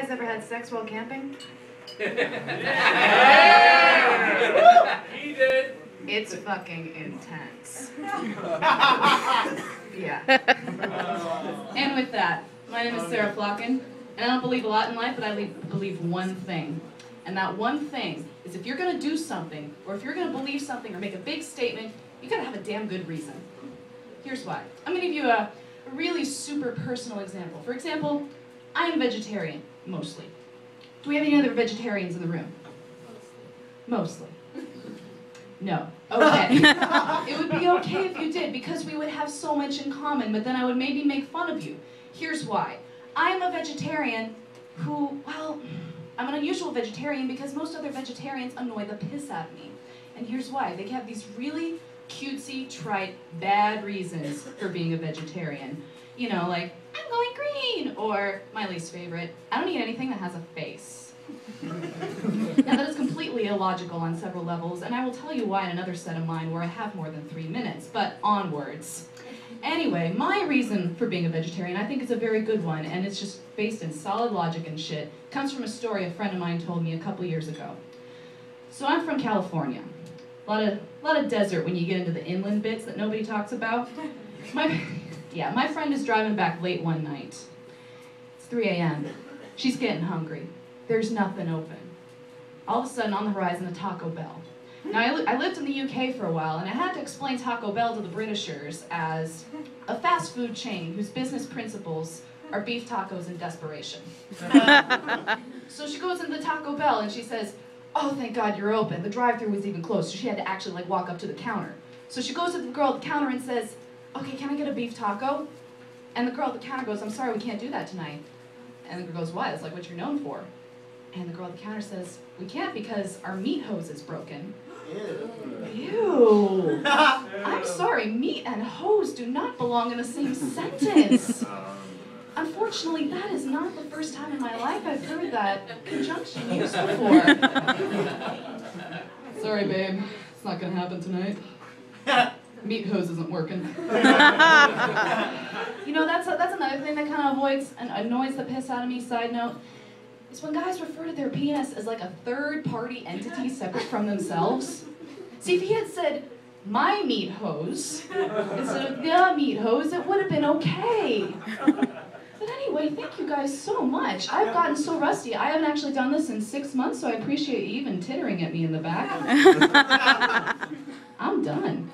guys ever had sex while camping? Yeah! He did. It's fucking intense. Yeah. And with that, my name is Flocken, and I don't believe a lot in life, but I believe one thing. And that one thing is if you're going to do something, or if you're going to believe something or make a big statement, you got to have a damn good reason. Here's why. I'm going to give you a really super personal example. For example, I am vegetarian, mostly. Do we have any other vegetarians in the room? Mostly. No. Okay. It would be okay if you did, because we would have so much in common, but then I would maybe make fun of you. Here's why. I am a vegetarian who, well, I'm an unusual vegetarian because most other vegetarians annoy the piss out of me. And here's why. They have these really cutesy, trite, bad reasons for being a vegetarian. You know, like, I'm going green, or my least favorite, I don't eat anything that has a face. Now that is completely illogical on several levels, and I will tell you why in another set of mine where I have more than 3 minutes, but onwards. Anyway, my reason for being a vegetarian, I think it's a very good one, and it's just based in solid logic and shit. It comes from a story a friend of mine told me a couple years ago. So I'm from California. A lot of desert when you get into the inland bits that nobody talks about. My friend is driving back late one night. It's 3 a.m. She's getting hungry. There's nothing open. All of a sudden, on the horizon, a Taco Bell. Now, I lived in the UK for a while, and I had to explain Taco Bell to the Britishers as a fast food chain whose business principles are beef tacos and desperation. So she goes into the Taco Bell, and she says, "Oh, thank God you're open." The drive-thru was even closed, so she had to actually walk up to the counter. So she goes to the girl at the counter and says, "Okay, can I get a beef taco?" And the girl at the counter goes, "I'm sorry, we can't do that tonight." And the girl goes, "Why? That's like what you're known for." And the girl at the counter says, "We can't because our meat hose is broken." Ew. I'm sorry, meat and hose do not belong in the same sentence. Unfortunately, that is not the first time in my life I've heard that conjunction used before. Sorry, babe. It's not gonna happen tonight. Meat hose isn't working. You know, that's another thing that kind of avoids and annoys the piss out of me, side note, is when guys refer to their penis as like a third-party entity separate from themselves. See, if he had said, "my meat hose," instead of "the meat hose," it would have been okay. But anyway, thank you guys so much. I've gotten so rusty. I haven't actually done this in 6 months, so I appreciate you even tittering at me in the back. I'm done.